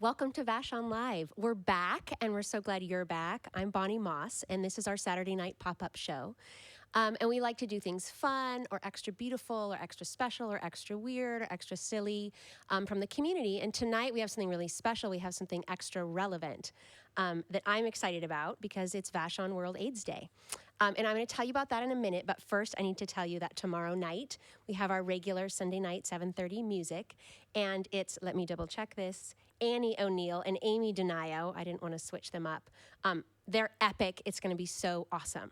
Welcome to Vashon Live. We're back, and we're so glad you're back. I'm Bonnie Moss, and this is our Saturday night pop-up show. And we like to do things fun or extra beautiful or extra special or extra weird or extra silly from the community. And tonight we have something really special. We have something extra relevant that I'm excited about because it's Vashon World AIDS Day. And I'm going to tell you about that in a minute, but first I need to tell you that tomorrow night we have our regular Sunday night 7:30 music, and it's, let me double check this, Annie O'Neill and Amy Denio. I didn't want to switch them up. They're epic. It's going to be so awesome.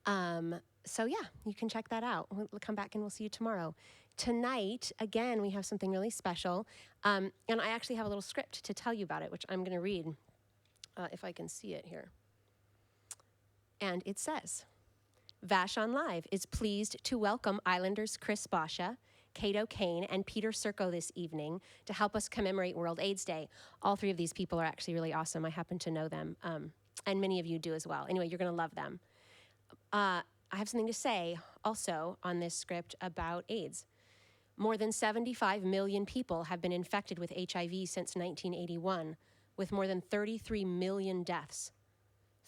So yeah, you can check that out. We'll come back and we'll see you tomorrow. Tonight, again, we have something really special. And I actually have a little script to tell you about it, which I'm going to read if I can see it here. And it says, Vashon Live is pleased to welcome Islanders Chris Boscia, Cate Kane, and Peter Serko this evening to help us commemorate World AIDS Day. All three of these people are actually really awesome. I happen to know them, and many of you do as well. Anyway, you're going to love them. I have something to say also on this script about AIDS. More than 75 million people have been infected with HIV since 1981, with more than 33 million deaths.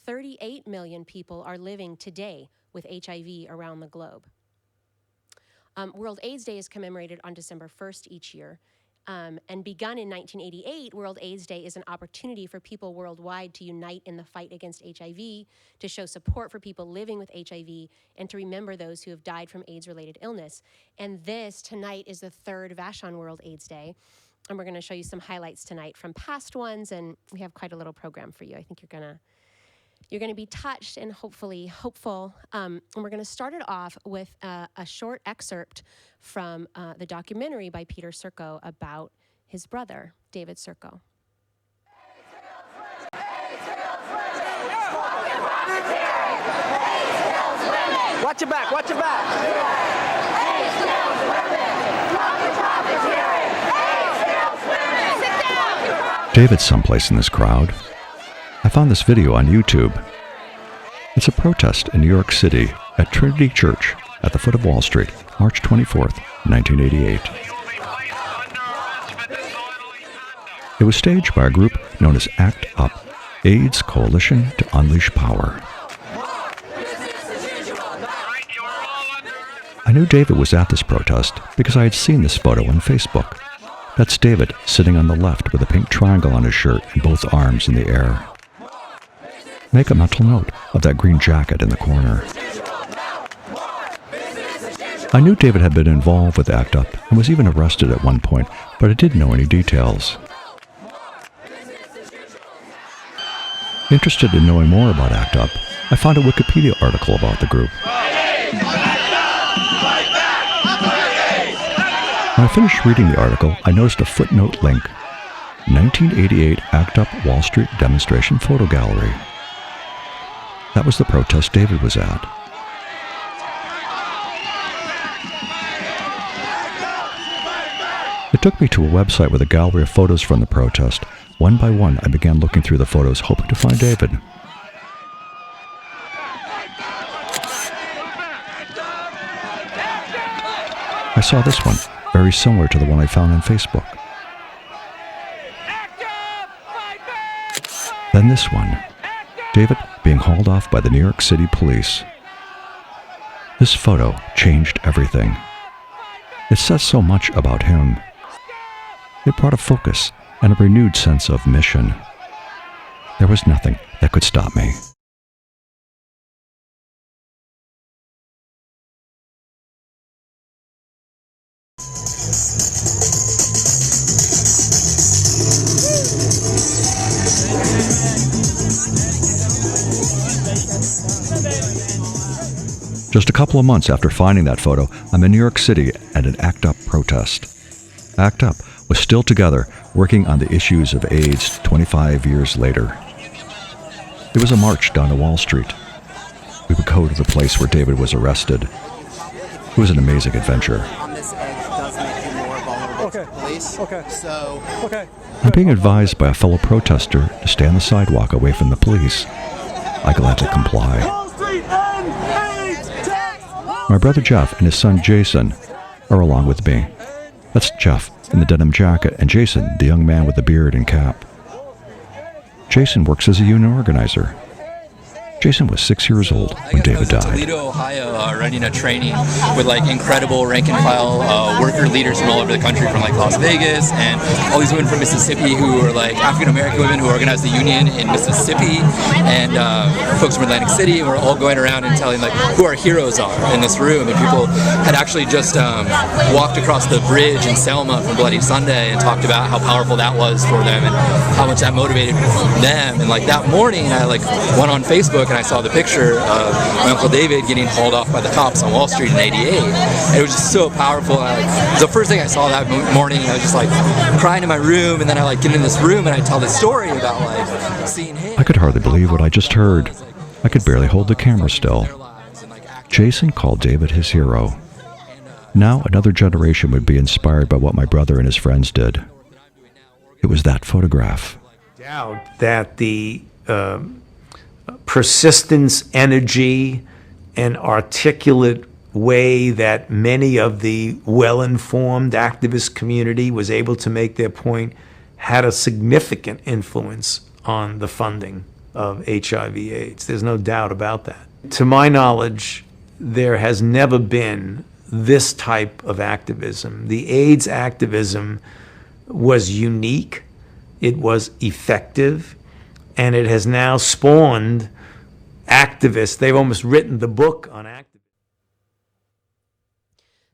38 million people are living today with HIV around the globe. World AIDS Day is commemorated on December 1st each year. And begun in 1988, World AIDS Day is an opportunity for people worldwide to unite in the fight against HIV, to show support for people living with HIV, and to remember those who have died from AIDS-related illness. And this, tonight, is the third Vashon World AIDS Day. And we're going to show you some highlights tonight from past ones, and we have quite a little program for you. I think you're going to be touched and hopefully hopeful. And we're going to start it off with a short excerpt from the documentary by Peter Serko about his brother, David Serko. Watch your back, watch your back. David's someplace in this crowd. I found this video on YouTube. It's a protest in New York City at Trinity Church at the foot of Wall Street, March 24th, 1988. It was staged by a group known as ACT UP, AIDS Coalition to Unleash Power. I knew David was at this protest because I had seen this photo on Facebook. That's David sitting on the left with a pink triangle on his shirt and both arms in the air. Make a mental note of that green jacket in the corner. I knew David had been involved with ACT UP and was even arrested at one point, but I didn't know any details. Interested in knowing more about ACT UP, I found a Wikipedia article about the group. When I finished reading the article, I noticed a footnote link, 1988 ACT UP Wall Street Demonstration Photo Gallery. That was the protest David was at. It took me to a website with a gallery of photos from the protest. One by one, I began looking through the photos, hoping to find David. I saw this one, very similar to the one I found on Facebook. Then this one, David being hauled off by the New York City police. This photo changed everything. It says so much about him. It brought a focus and a renewed sense of mission. There was nothing that could stop me. Just a couple of months after finding that photo, I'm in New York City at an ACT UP protest. ACT UP was still together, working on the issues of AIDS 25 years later. It was a march down to Wall Street. We would go to the place where David was arrested. It was an amazing adventure. On this edge does make you more vulnerable to the police. I'm being advised by a fellow protester to stay on the sidewalk away from the police. I gladly comply. My brother Jeff and his son Jason are along with me. That's Jeff in the denim jacket and Jason, the young man with the beard and cap. Jason works as a union organizer. Jason was 6 years old when David died. I was in Toledo, Ohio, running a training with like incredible rank and file worker leaders from all over the country, from like Las Vegas, and all these women from Mississippi who were like African American women who organized the union in Mississippi, and folks from Atlantic City. And we're all going around and telling like who our heroes are in this room. And people had actually just walked across the bridge in Selma from Bloody Sunday and talked about how powerful that was for them and how much that motivated them. And like that morning, I like went on Facebook and I saw the picture of my Uncle David getting hauled off by the cops on Wall Street in '88. And it was just so powerful. And it was the first thing I saw that morning. I was just like crying in my room, and then I like get in this room and I tell this story about like seeing him. I could hardly believe what I just heard. I could barely hold the camera still. Jason called David his hero. Now another generation would be inspired by what my brother and his friends did. It was that photograph. Doubt that the persistence, energy, and articulate way that many of the well-informed activist community was able to make their point had a significant influence on the funding of HIV/AIDS. There's no doubt about that. To my knowledge, there has never been this type of activism. The AIDS activism was unique, it was effective, and it has now spawned activists. They've almost written the book on activism.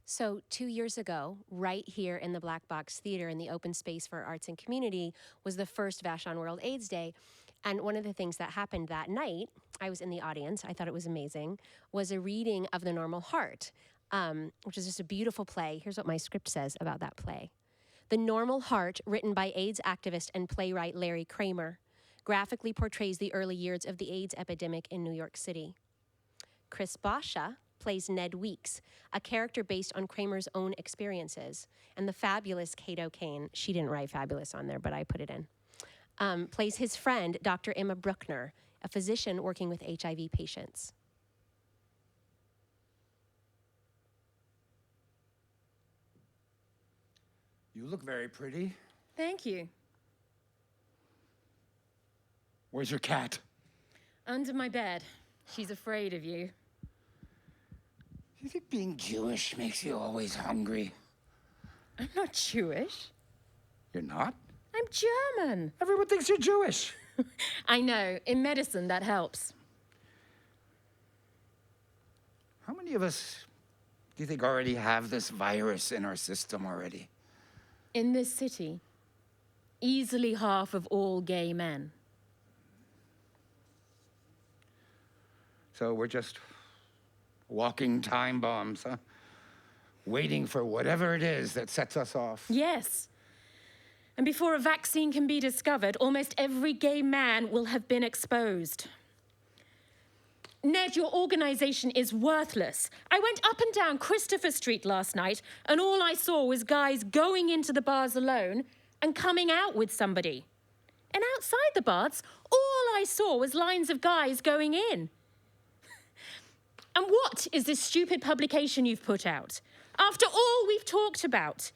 So 2 years ago, right here in the Black Box Theater in the open space for arts and community was the first Vashon World AIDS Day. And one of the things that happened that night, I was in the audience, I thought it was amazing, was a reading of The Normal Heart, which is just a beautiful play. Here's what my script says about that play. The Normal Heart, written by AIDS activist and playwright Larry Kramer, graphically portrays the early years of the AIDS epidemic in New York City. Chris Boscia plays Ned Weeks, a character based on Kramer's own experiences. And the fabulous Cate O'Kane, she didn't write fabulous on there, but I put it in, plays his friend, Dr. Emma Bruckner, a physician working with HIV patients. You look very pretty. Thank you. Where's your cat? Under my bed. She's afraid of you. You think being Jewish makes you always hungry? I'm not Jewish. You're not? I'm German. Everyone thinks you're Jewish. I know. In medicine, that helps. How many of us do you think already have this virus in our system already? In this city, easily half of all gay men. So we're just walking time bombs, huh? Waiting for whatever it is that sets us off. Yes. And before a vaccine can be discovered, almost every gay man will have been exposed. Ned, your organization is worthless. I went up and down Christopher Street last night, and all I saw was guys going into the bars alone and coming out with somebody. And outside the bars, all I saw was lines of guys going in. And what is this stupid publication you've put out? After all we've talked about,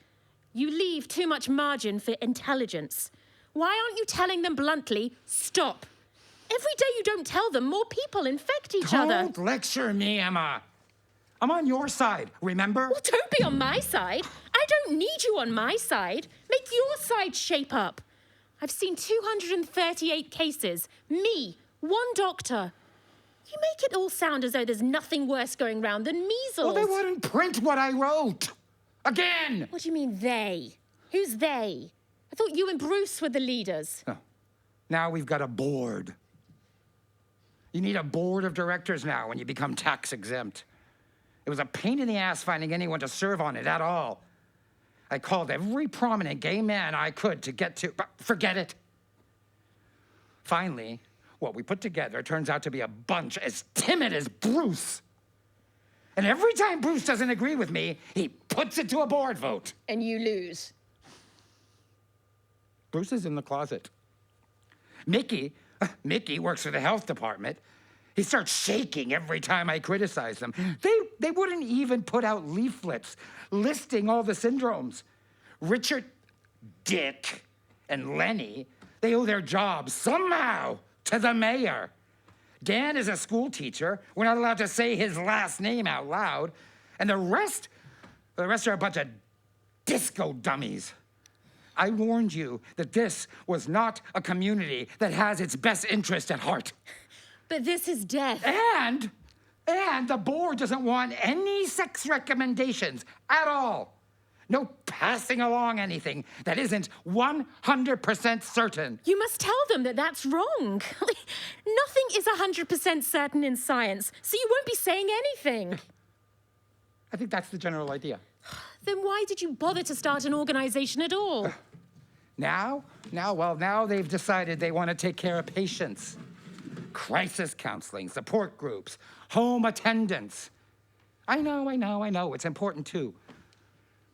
you leave too much margin for intelligence. Why aren't you telling them bluntly, stop? Every day you don't tell them, more people infect each other. Don't lecture me, Emma. I'm on your side, remember? Well, don't be on my side. I don't need you on my side. Make your side shape up. I've seen 238 cases. Me, one doctor. You make it all sound as though there's nothing worse going round than measles. Well, they wouldn't print what I wrote. Again! What do you mean, they? Who's they? I thought you and Bruce were the leaders. Oh. Now we've got a board. You need a board of directors now when you become tax exempt. It was a pain in the ass finding anyone to serve on it at all. I called every prominent gay man I could to get to, but forget it. Finally, what we put together turns out to be a bunch as timid as Bruce. And every time Bruce doesn't agree with me, he puts it to a board vote. And you lose. Bruce is in the closet. Mickey works for the health department. He starts shaking every time I criticize them. They wouldn't even put out leaflets listing all the syndromes. Richard, Dick, and Lenny, they owe their jobs somehow to the mayor. Dan is a school teacher. We're not allowed to say his last name out loud. And the rest are a bunch of disco dummies. I warned you that this was not a community that has its best interest at heart. But this is death. And the board doesn't want any sex recommendations at all. No passing along anything that isn't 100% certain. You must tell them that that's wrong. Nothing is 100% certain in science, so you won't be saying anything. I think that's the general idea. Then why did you bother to start an organization at all? Now they've decided they want to take care of patients. Crisis counseling, support groups, home attendance. I know, it's important too.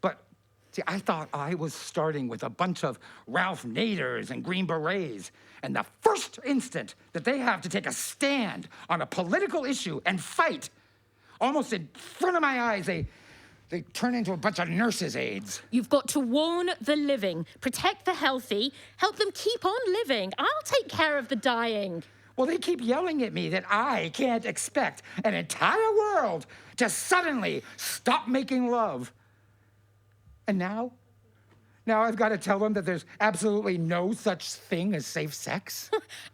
But, see, I thought I was starting with a bunch of Ralph Naders and Green Berets, and the first instant that they have to take a stand on a political issue and fight, almost in front of my eyes, they turn into a bunch of nurses' aides. You've got to warn the living, protect the healthy, help them keep on living. I'll take care of the dying. Well, they keep yelling at me that I can't expect an entire world to suddenly stop making love. And now I've got to tell them that there's absolutely no such thing as safe sex?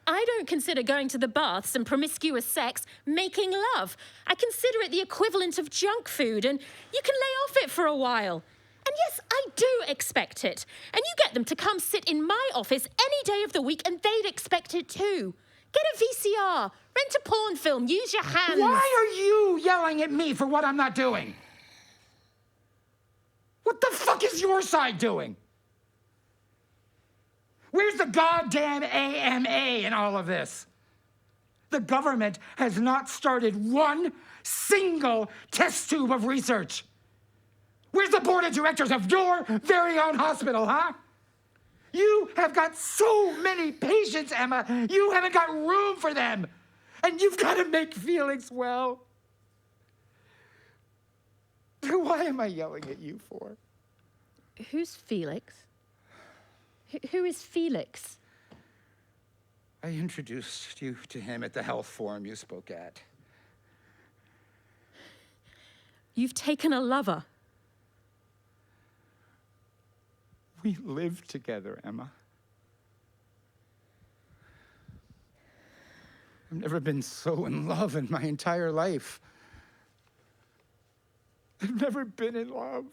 I don't consider going to the baths and promiscuous sex making love. I consider it the equivalent of junk food, and you can lay off it for a while. And yes, I do expect it. And you get them to come sit in my office any day of the week, and they'd expect it too. Get a VCR, rent a porn film, use your hands. Why are you yelling at me for what I'm not doing? What the fuck is your side doing? Where's the goddamn AMA in all of this? The government has not started one single test tube of research. Where's the board of directors of your very own hospital, huh? You have got so many patients, Emma. You haven't got room for them. And you've got to make Felix well. Why am I yelling at you for? Who's Felix? Who is Felix? I introduced you to him at the health forum you spoke at. You've taken a lover. We live together, Emma. I've never been so in love in my entire life. I've never been in love.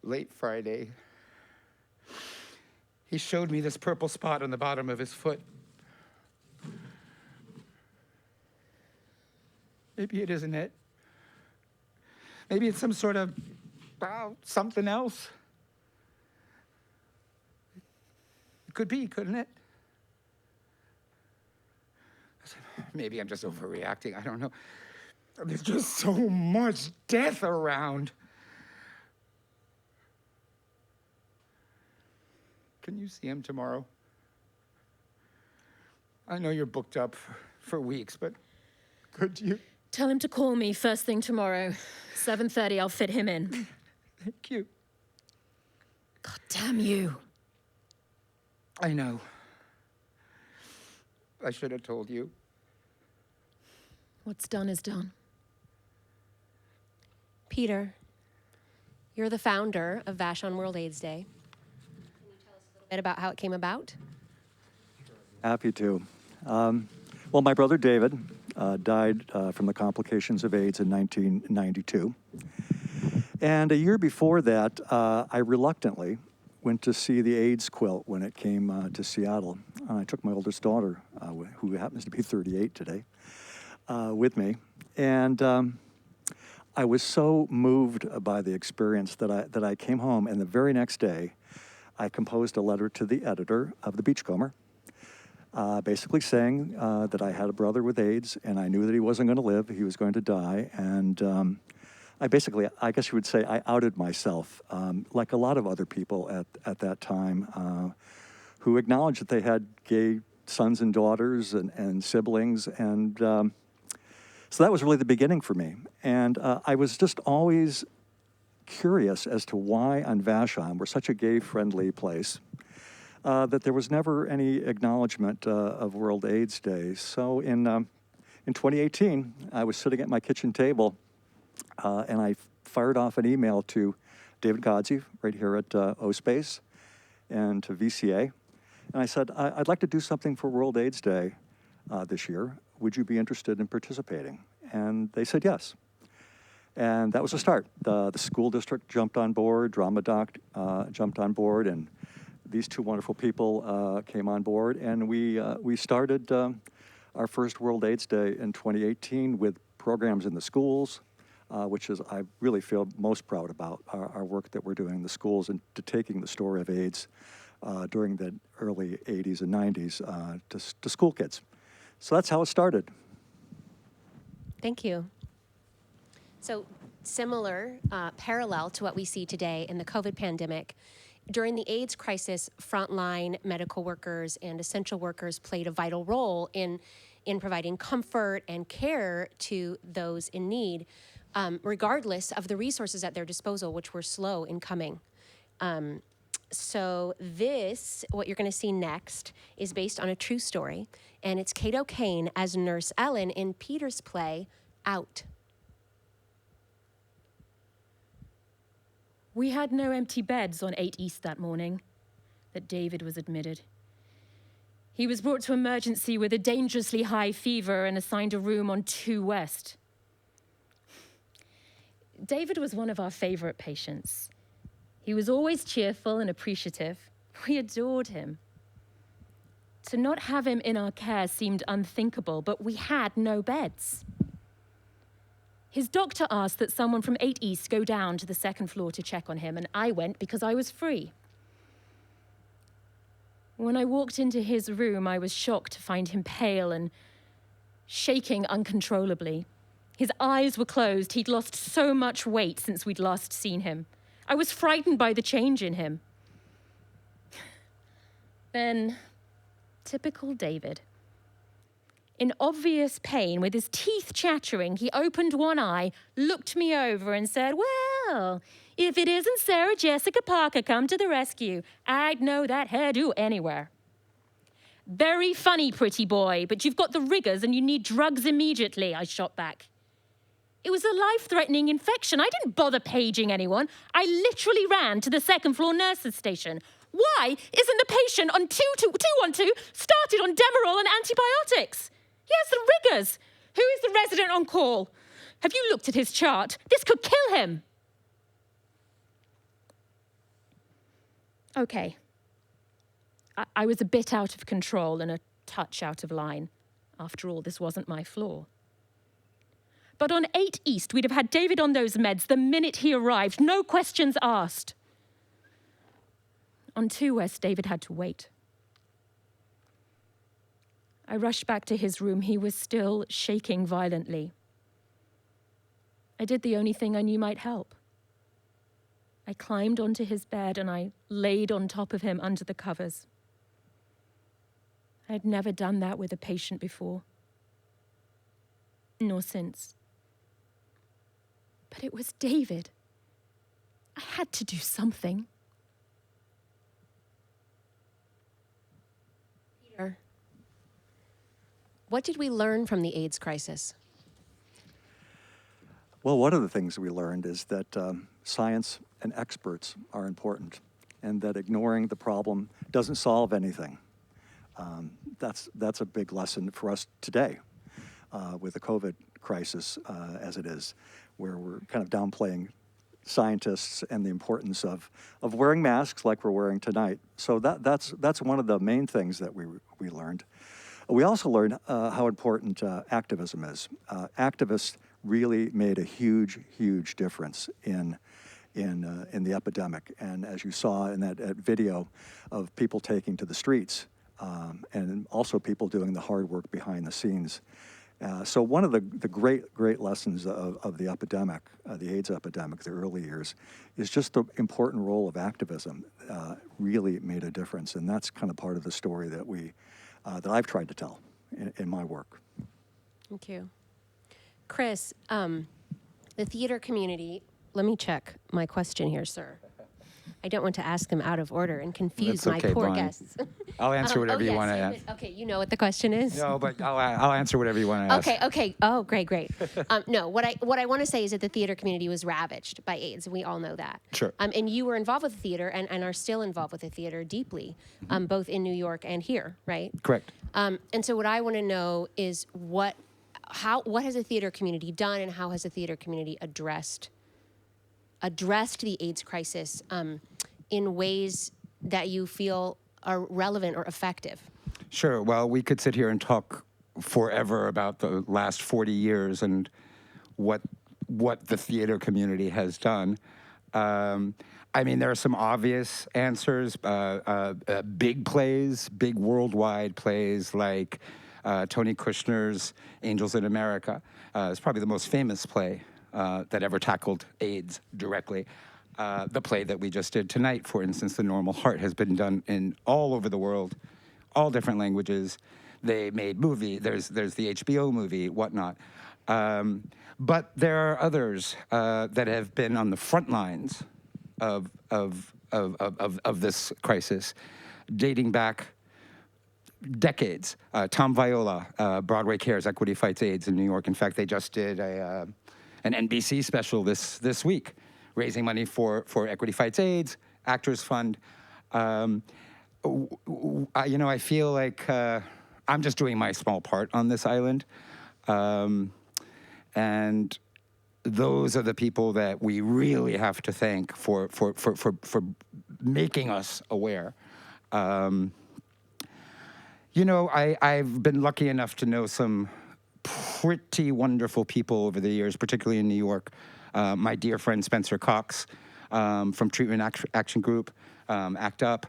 Late Friday, he showed me this purple spot on the bottom of his foot. Maybe it isn't it. Maybe it's some sort of, something else. It could be, couldn't it? Maybe I'm just overreacting, I don't know. There's just so much death around. Can you see him tomorrow? I know you're booked up for weeks, but could you? Tell him to call me first thing tomorrow. 7:30, I'll fit him in. Thank you. God damn you. I know. I should have told you. What's done is done. Peter, you're the founder of Vashon World AIDS Day. Can you tell us a little bit about how it came about? Happy to. Well, my brother David died from the complications of AIDS in 1992. And a year before that, I reluctantly went to see the AIDS quilt when it came to Seattle. I took my oldest daughter, who happens to be 38 today, with me. And I was so moved by the experience that I came home, and the very next day, I composed a letter to the editor of The Beachcomber, basically saying that I had a brother with AIDS, and I knew that he wasn't going to live, he was going to die, and I guess you would say, I outed myself, like a lot of other people at that time, who acknowledged that they had gay sons and daughters and siblings, and So that was really the beginning for me. And I was just always curious as to why on Vashon, we're such a gay-friendly place, that there was never any acknowledgement of World AIDS Day. So in 2018, I was sitting at my kitchen table, and I fired off an email to David Godsey, right here at OSpace, and to VCA. And I said, I'd like to do something for World AIDS Day this year. Would you be interested in participating? And they said yes. And that was the start. The school district jumped on board, Drama Doc jumped on board, and these two wonderful people came on board, and we started our first World AIDS Day in 2018 with programs in the schools, which is, I really feel most proud about our work that we're doing in the schools and to taking the story of AIDS during the early 80s and 90s to school kids. So that's how it started. Thank you. So similar, parallel to what we see today in the COVID pandemic, during the AIDS crisis, frontline medical workers and essential workers played a vital role in providing comfort and care to those in need, regardless of the resources at their disposal, which were slow in coming. So this, what you're going to see next, is based on a true story, and it's Cate O'Kane as Nurse Ellen in Peter's play, Out. We had no empty beds on 8 East that morning that David was admitted. He was brought to emergency with a dangerously high fever and assigned a room on 2 West. David was one of our favorite patients. He was always cheerful and appreciative. We adored him. To not have him in our care seemed unthinkable, but we had no beds. His doctor asked that someone from 8 East go down to the 2nd floor to check on him, and I went because I was free. When I walked into his room, I was shocked to find him pale and shaking uncontrollably. His eyes were closed. He'd lost so much weight since we'd last seen him. I was frightened by the change in him. Then, typical David. In obvious pain, with his teeth chattering, he opened one eye, looked me over, and said, "Well, if it isn't Sarah Jessica Parker come to the rescue, I'd know that hairdo anywhere." "Very funny, pretty boy, but you've got the rigors and you need drugs immediately," I shot back. It was a life-threatening infection. I didn't bother paging anyone. I literally ran to the 2nd floor nurses' station. Why isn't the patient on 212 started on Demerol and antibiotics? He has the rigors. Who is the resident on call? Have you looked at his chart? This could kill him. Okay. I was a bit out of control and a touch out of line. After all, this wasn't my floor. But on 8 East, we'd have had David on those meds the minute he arrived. No questions asked. On 2 West, David had to wait. I rushed back to his room. He was still shaking violently. I did the only thing I knew might help. I climbed onto his bed and I laid on top of him under the covers. I'd never done that with a patient before, nor since. But it was David. I had to do something. Peter, what did we learn from the AIDS crisis? Well, one of the things we learned is that science and experts are important, and that ignoring the problem doesn't solve anything. That's a big lesson for us today with the COVID crisis as it is, where we're kind of downplaying scientists and the importance of wearing masks like we're wearing tonight. So that's one of the main things that we learned. We also learned how important activism is. Activists really made a huge difference in the epidemic. And as you saw in that video of people taking to the streets, and also people doing the hard work behind the scenes. So one of the great lessons of the epidemic, the AIDS epidemic, the early years, is just the important role of activism really made a difference. And that's kind of part of the story that I've tried to tell in my work. Thank you. Chris, the theater community, let me check my question here, sir. I don't want to ask them out of order and confuse That's my okay, poor Bonnie. guests. I'll answer whatever you yes, want to ask. Okay, you know what the question is? No, but I'll answer whatever you want to ask. Okay. Oh, great. No, what I want to say is that the theater community was ravaged by AIDS, and we all know that. Sure. And you were involved with the theater and are still involved with the theater deeply, both in New York and here, right? Correct. And so what I want to know is what has the theater community done, and how has the theater community addressed the AIDS crisis in ways that you feel are relevant or effective? Sure. Well, we could sit here and talk forever about the last 40 years and what the theater community has done. I mean, there are some obvious answers. Big plays, big worldwide plays like Tony Kushner's Angels in America. It's probably the most famous play that ever tackled AIDS directly. The play that we just did tonight, for instance, The Normal Heart, has been done in all over the world, all different languages. They made movie. There's the HBO movie, whatnot. But there are others that have been on the front lines of this crisis, dating back decades. Tom Viola, Broadway Cares, Equity Fights AIDS in New York. In fact, they just did an NBC special this week, raising money for Equity Fights AIDS, Actors Fund. I feel like I'm just doing my small part on this island. And those are the people that we really have to thank for making us aware. I've been lucky enough to know some pretty wonderful people over the years, particularly in New York. My dear friend Spencer Cox from Treatment Action Group, ACT UP,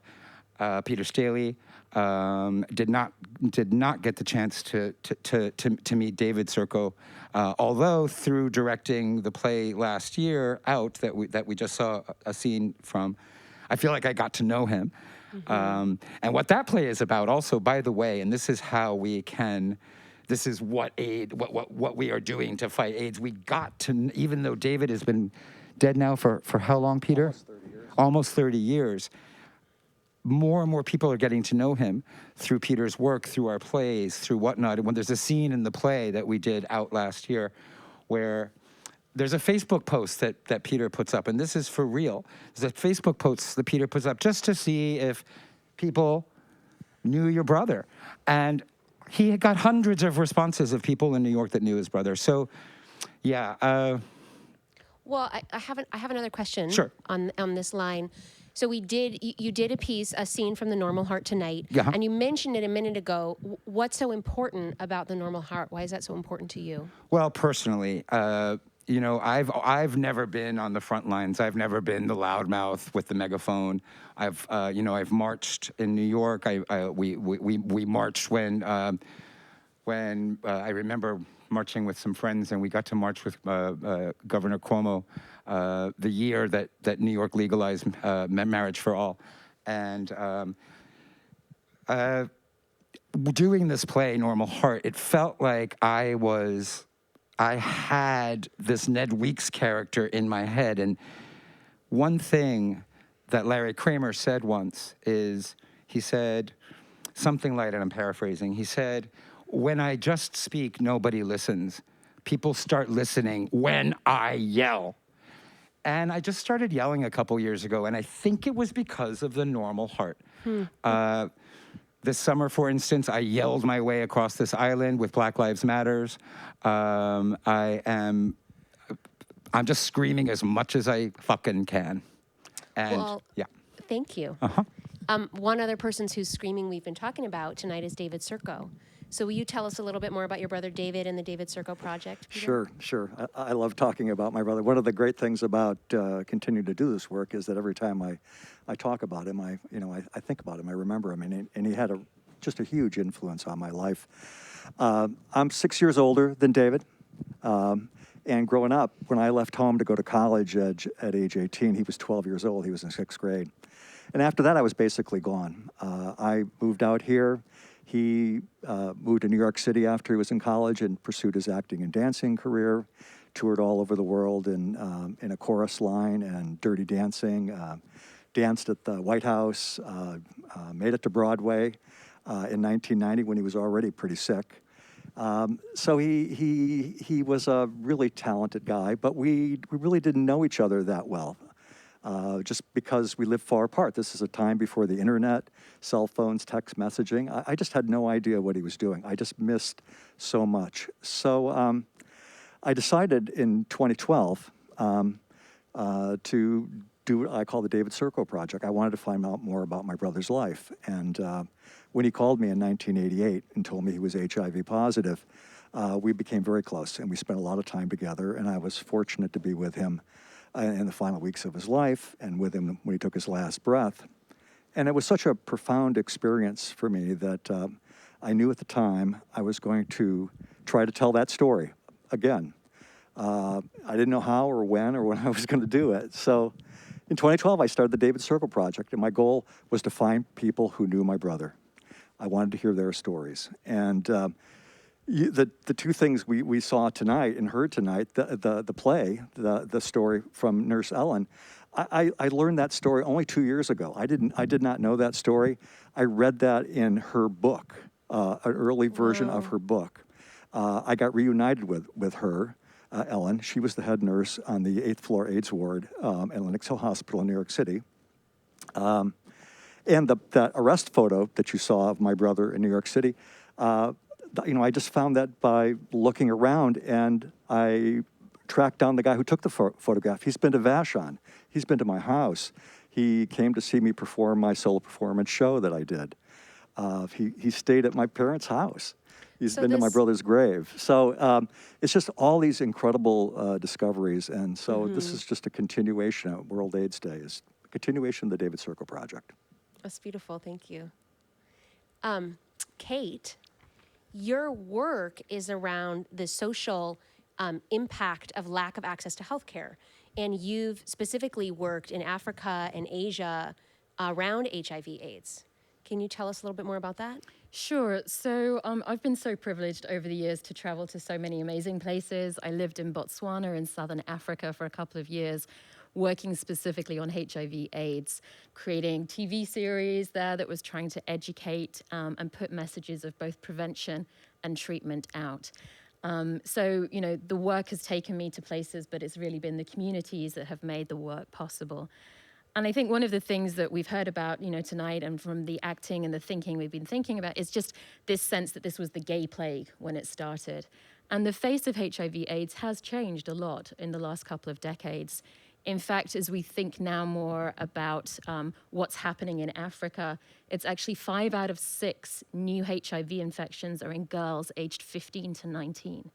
Peter Staley, did not get the chance to meet David Serko, although through directing the play last year Out that we just saw a scene from, I feel like I got to know him. And what that play is about also, by the way, and this is how we can. This is what we are doing to fight AIDS. We got to, even though David has been dead now for how long, Peter? Almost 30 years. Almost 30 years. More and more people are getting to know him through Peter's work, through our plays, through whatnot. And when there's a scene in the play that we did Out last year where there's a Facebook post that Peter puts up, and this is for real. There's a Facebook post that Peter puts up just to see if people knew your brother. And he got hundreds of responses of people in New York that knew his brother. So, yeah. Well, I have another question. Sure. On this line. So you did a scene from The Normal Heart tonight, Yeah. and you mentioned it a minute ago. What's so important about The Normal Heart? Why is that so important to you? Well, personally, I've never been on the front lines. I've never been the loudmouth with the megaphone. I've marched in New York. We marched when I remember marching with some friends, and we got to march with Governor Cuomo the year that New York legalized marriage for all, and doing this play, Normal Heart, it felt like I had this Ned Weeks character in my head. And one thing that Larry Kramer said once is, he said something like, and I'm paraphrasing, he said, "When I just speak, nobody listens. People start listening when I yell." And I just started yelling a couple years ago, and I think it was because of The Normal Heart. This summer, for instance, I yelled my way across this island with Black Lives Matters. I'm just screaming as much as I fucking can. And Well, yeah. Thank you. One other person who's screaming we've been talking about tonight is David Serko. So will you tell us a little bit more about your brother David and the David Serko project, Peter? Sure. I love talking about my brother. One of the great things about continuing to do this work is that every time I talk about him, I think about him, I remember him, and he had just a huge influence on my life. I'm 6 years older than David, and growing up, when I left home to go to college at age 18, he was 12 years old. He was in 6th grade. And after that, I was basically gone. I moved out here. He moved to New York City after he was in college and pursued his acting and dancing career, toured all over the world in a chorus line and Dirty Dancing, danced at the White House, made it to Broadway in 1990 when he was already pretty sick. So he was a really talented guy, but we really didn't know each other that well. Just because we lived far apart. This is a time before the internet, cell phones, text messaging. I just had no idea what he was doing. I just missed so much. So I decided in 2012 to do what I call the David Serko Project. I wanted to find out more about my brother's life. And when he called me in 1988 and told me he was HIV positive, we became very close, and we spent a lot of time together, and I was fortunate to be with him in the final weeks of his life and with him when he took his last breath. And it was such a profound experience for me that I knew at the time I was going to try to tell that story again. I didn't know how or when I was going to do it. So in 2012, I started the David Serko Project, and my goal was to find people who knew my brother. I wanted to hear their stories. And the two things we saw tonight and heard tonight, the play, the story from Nurse Ellen, I learned that story only 2 years ago. I did not know that story. I read that in her book, an early version of her book. I got reunited with her, Ellen. She was the head nurse on the 8th floor AIDS ward at Lenox Hill Hospital in New York City. And that arrest photo that you saw of my brother in New York City, I just found that by looking around, and I tracked down the guy who took the photograph. He's been to Vashon. He's been to my house. He came to see me perform my solo performance show that I did. He stayed at my parents' house. He's been to my brother's grave. So it's just all these incredible discoveries. And so this is just a continuation of World AIDS Day, is a continuation of the David Serko Project. That's beautiful. Thank you. Cate, your work is around the social impact of lack of access to healthcare. And you've specifically worked in Africa and Asia around HIV/AIDS. Can you tell us a little bit more about that? Sure. So I've been so privileged over the years to travel to so many amazing places. I lived in Botswana in Southern Africa for a couple of years, working specifically on HIV/AIDS, creating TV series there that was trying to educate and put messages of both prevention and treatment out. So, the work has taken me to places, but it's really been the communities that have made the work possible. And I think one of the things that we've heard about, tonight, and from the acting and the thinking we've been thinking about, is just this sense that this was the gay plague when it started. And the face of HIV/AIDS has changed a lot in the last couple of decades. In fact, as we think now more about what's happening in Africa, it's actually 5 out of 6 new HIV infections are in girls aged 15 to 19.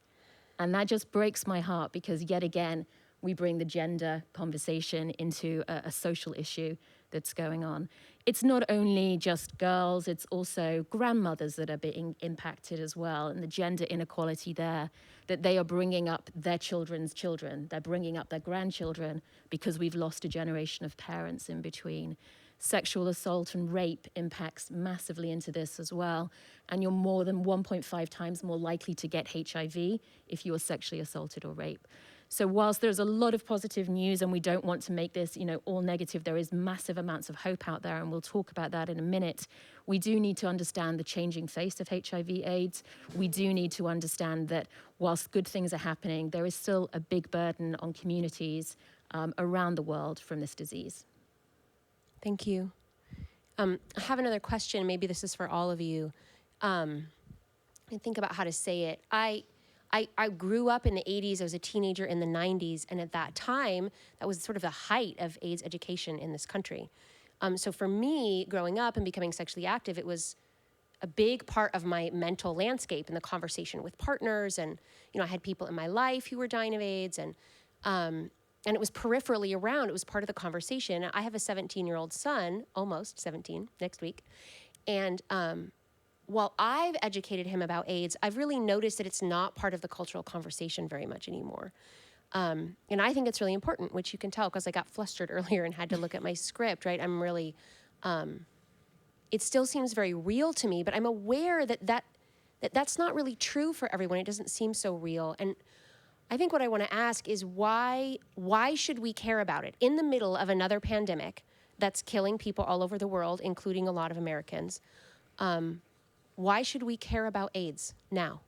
And that just breaks my heart, because yet again, we bring the gender conversation into a social issue that's going on. It's not only just girls, it's also grandmothers that are being impacted as well, and the gender inequality there, that they are bringing up their children's children, they're bringing up their grandchildren, because we've lost a generation of parents in between. Sexual assault and rape impacts massively into this as well, and you're more than 1.5 times more likely to get HIV if you are sexually assaulted or raped. So whilst there's a lot of positive news, and we don't want to make this, all negative, there is massive amounts of hope out there, and we'll talk about that in a minute. We do need to understand the changing face of HIV/AIDS. We do need to understand that whilst good things are happening, there is still a big burden on communities around the world from this disease. Thank you. I have another question. Maybe this is for all of you. I think about how to say it. I grew up in the 80s. I was a teenager in the 90s. And at that time, that was sort of the height of AIDS education in this country. So for me, growing up and becoming sexually active, it was a big part of my mental landscape and the conversation with partners. And, I had people in my life who were dying of AIDS. And it was peripherally around. It was part of the conversation. I have a 17-year-old son, almost 17, next week. And while I've educated him about AIDS, I've really noticed that it's not part of the cultural conversation very much anymore. And I think it's really important, which you can tell because I got flustered earlier and had to look at my script, right? I'm really it still seems very real to me, but I'm aware that's not really true for everyone. It doesn't seem so real. And I think what I want to ask is why should we care about it in the middle of another pandemic that's killing people all over the world, including a lot of Americans? Why should we care about AIDS now?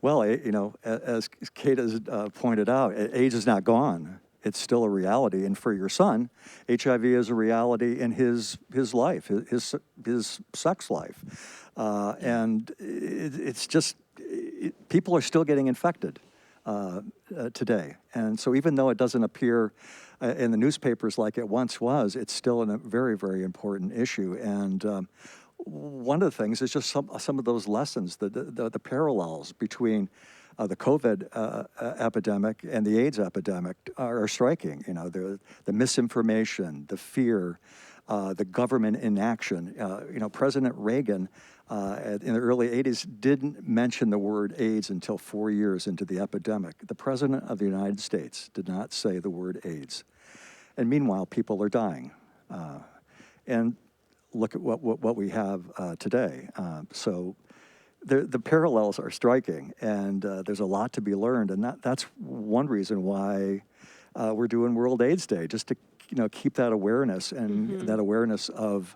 Well, as Cate has pointed out, AIDS is not gone. It's still a reality. And for your son, HIV is a reality in his life, his sex life. And it's just, people are still getting infected today. And so even though it doesn't appear in the newspapers like it once was, it's still a very, very important issue. And one of the things is just some of those lessons, the parallels between the COVID epidemic and the AIDS epidemic are striking. The misinformation, the fear, the government inaction. President Reagan in the early 80s didn't mention the word AIDS until 4 years into the epidemic. The President of the United States did not say the word AIDS. And meanwhile, people are dying. And look at what we have today. So the parallels are striking, and there's a lot to be learned. And that's one reason why we're doing World AIDS Day, just to keep that awareness and that awareness of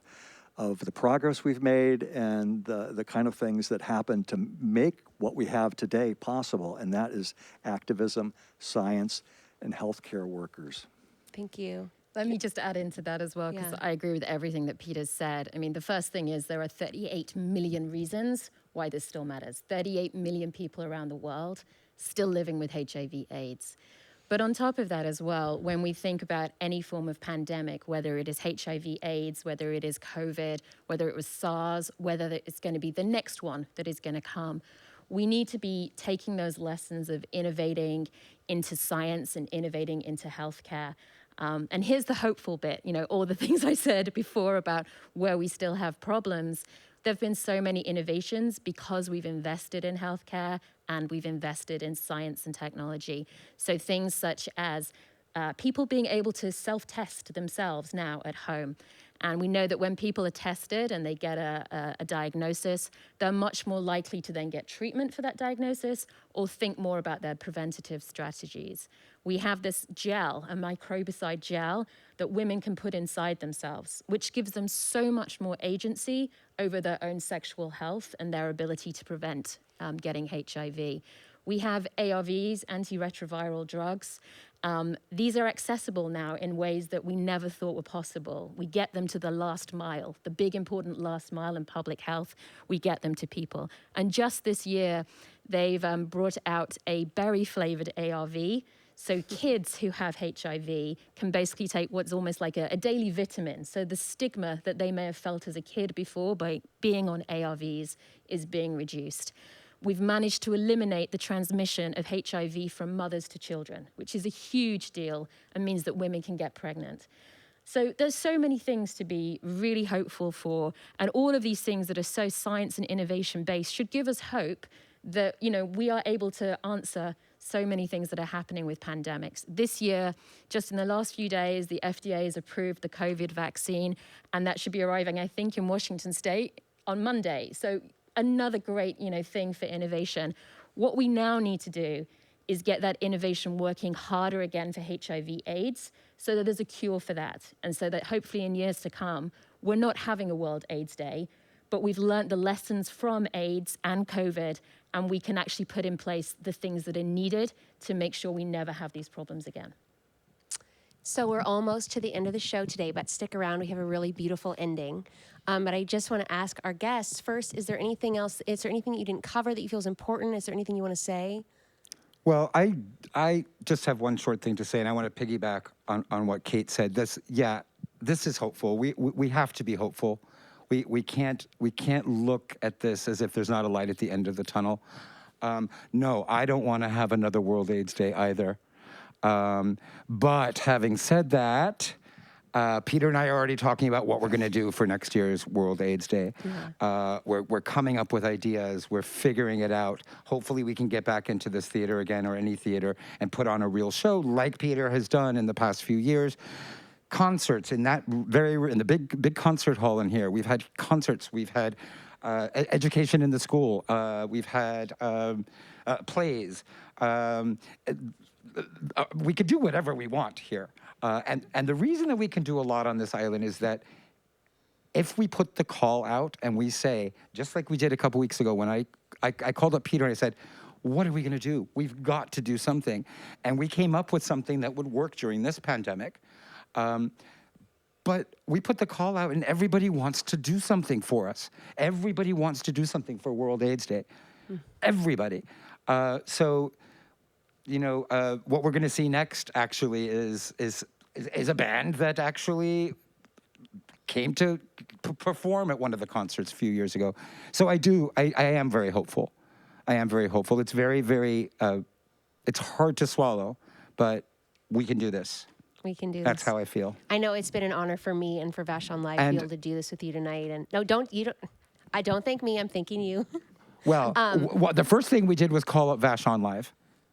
the progress we've made and the kind of things that happen to make what we have today possible, and that is activism, science, and healthcare workers. Thank you. Let me just add into that as well, because I agree with everything that Peter's said. I mean, the first thing is there are 38 million reasons why this still matters. 38 million people around the world still living with HIV/AIDS. But on top of that as well, when we think about any form of pandemic, whether it is HIV/AIDS, whether it is COVID, whether it was SARS, whether it's going to be the next one that is going to come, we need to be taking those lessons of innovating into science and innovating into healthcare. And here's the hopeful bit, all the things I said before about where we still have problems. There have been so many innovations because we've invested in healthcare and we've invested in science and technology. So things such as people being able to self-test themselves now at home. And we know that when people are tested and they get a diagnosis, they're much more likely to then get treatment for that diagnosis or think more about their preventative strategies. We have this gel, a microbicide gel, that women can put inside themselves, which gives them so much more agency over their own sexual health and their ability to prevent getting HIV. We have ARVs, antiretroviral drugs. These are accessible now in ways that we never thought were possible. We get them to the last mile, the big important last mile in public health. We get them to people. And just this year, they've brought out a berry-flavored ARV. So kids who have HIV can basically take what's almost like a daily vitamin. So the stigma that they may have felt as a kid before by being on ARVs is being reduced. We've managed to eliminate the transmission of HIV from mothers to children, which is a huge deal and means that women can get pregnant. So there's so many things to be really hopeful for. And all of these things that are so science and innovation based should give us hope that, we are able to answer so many things that are happening with pandemics. This year, just in the last few days, the FDA has approved the COVID vaccine, and that should be arriving, I think, in Washington State on Monday. So another great, thing for innovation. What we now need to do is get that innovation working harder again for HIV/AIDS so that there's a cure for that. And so that hopefully in years to come, we're not having a World AIDS Day, but we've learned the lessons from AIDS and COVID, and we can actually put in place the things that are needed to make sure we never have these problems again. So we're almost to the end of the show today, but stick around. We have a really beautiful ending. But I just want to ask our guests first, is there anything else? Is there anything that you didn't cover that you feel is important? Is there anything you want to say? Well, I just have one short thing to say, and I want to piggyback on what Cate said. This is hopeful. We have to be hopeful. We can't look at this as if there's not a light at the end of the tunnel. No, I don't want to have another World AIDS Day either. But having said that, Peter and I are already talking about what we're going to do for next year's World AIDS Day. Yeah. We're coming up with ideas. We're figuring it out. Hopefully we can get back into this theater again or any theater and put on a real show like Peter has done in the past few years concerts in the big concert hall in here. We've had concerts. We've had education in the school. We've had plays. We could do whatever we want here. And the reason that we can do a lot on this island is that if we put the call out and we say, just like we did a couple weeks ago when I called up Peter and I said, what are we going to do? We've got to do something. And we came up with something that would work during this pandemic. But we put the call out and everybody wants to do something for us. Everybody wants to do something for World AIDS Day. Everybody. So, what we're going to see next actually is a band that actually came to perform at one of the concerts a few years ago. So I am very hopeful. I am very hopeful. It's very, very, it's hard to swallow, but we can do this. We can do this. That's how I feel. I know it's been an honor for me and for Vashon Live to be able to do this with you tonight. And no, I don't thank me. I'm thanking you. Well, the first thing we did was call up Vashon Live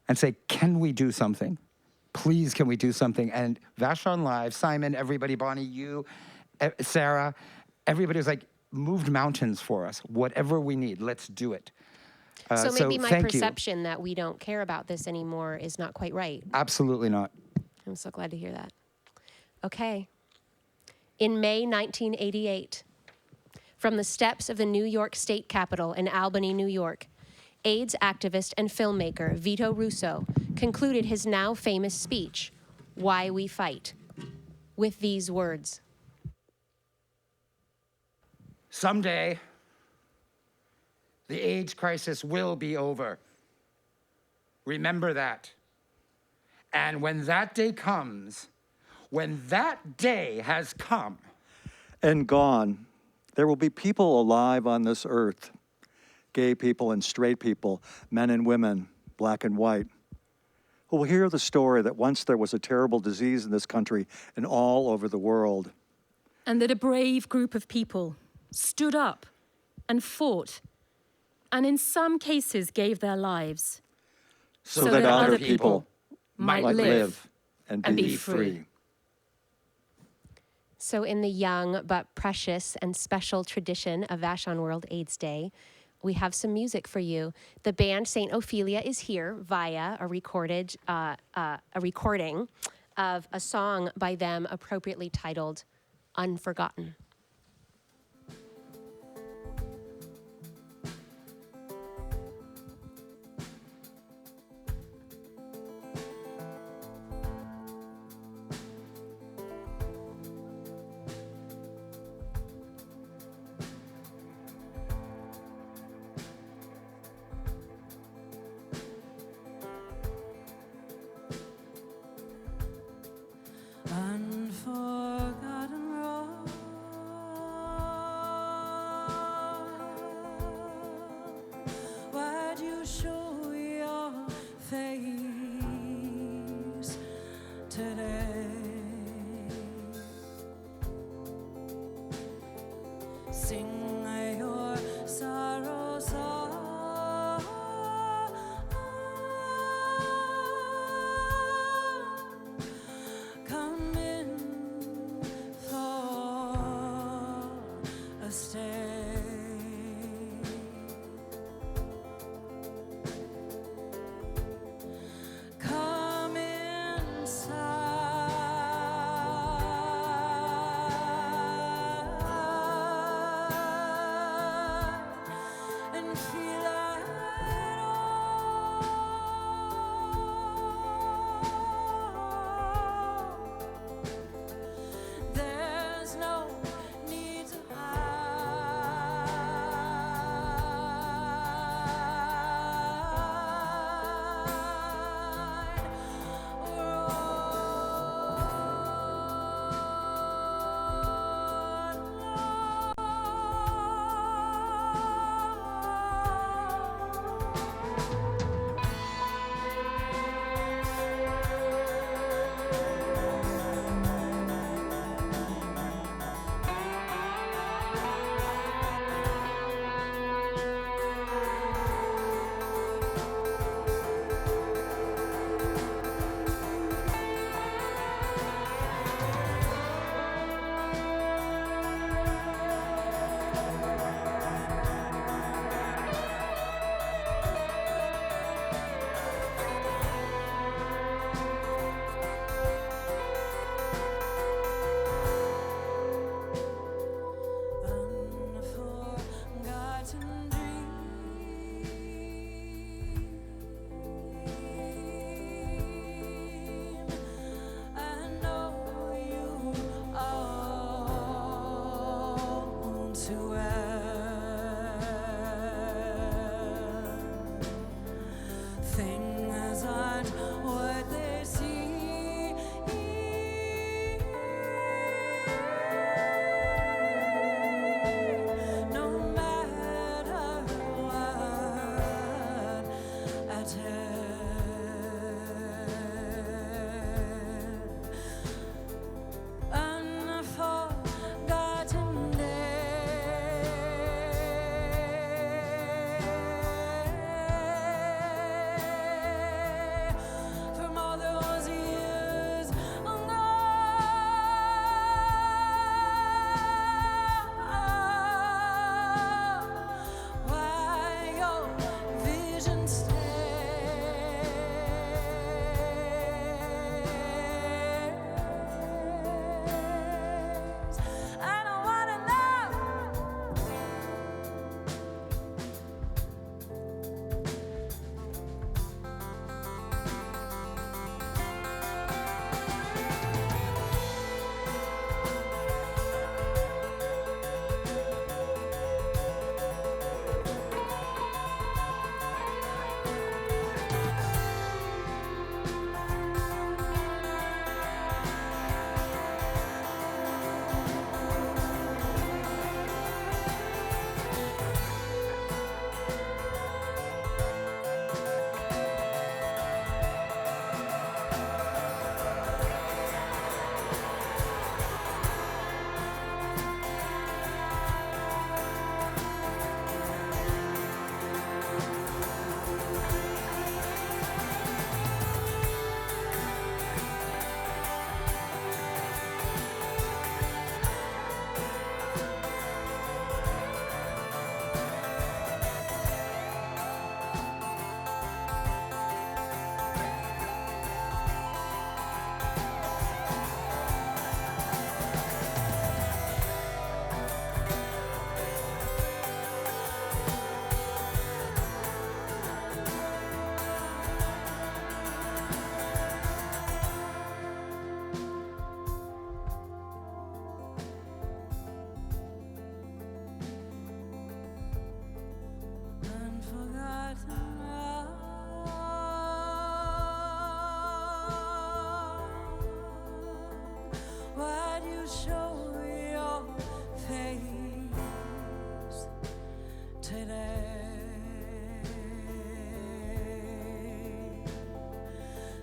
and say, can we do something? Please, can we do something? And Vashon Live, Simon, everybody, Bonnie, you, Sarah, everybody was like, moved mountains for us. Whatever we need, let's do it. So maybe my thank you. perception that we don't care about this anymore is not quite right. Absolutely not. I'm so glad to hear that. Okay. In May 1988, from the steps of the New York State Capitol in Albany, New York, AIDS activist and filmmaker Vito Russo concluded his now famous speech, Why We Fight, with these words. Someday, the AIDS crisis will be over. Remember that. And when that day comes, when that day has come and gone, there will be people alive on this earth, gay people and straight people, men and women, black and white, who will hear the story that once there was a terrible disease in this country and all over the world. And that a brave group of people stood up and fought, and in some cases gave their lives. So that other people might live and and be be free. So in the young but precious and special tradition of Vashon World AIDS Day, we have some music for you. The band St. Ophelia is here via a recording of a song by them appropriately titled Unforgotten. Unforgotten rose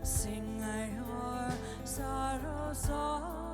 Sing your sorrow song.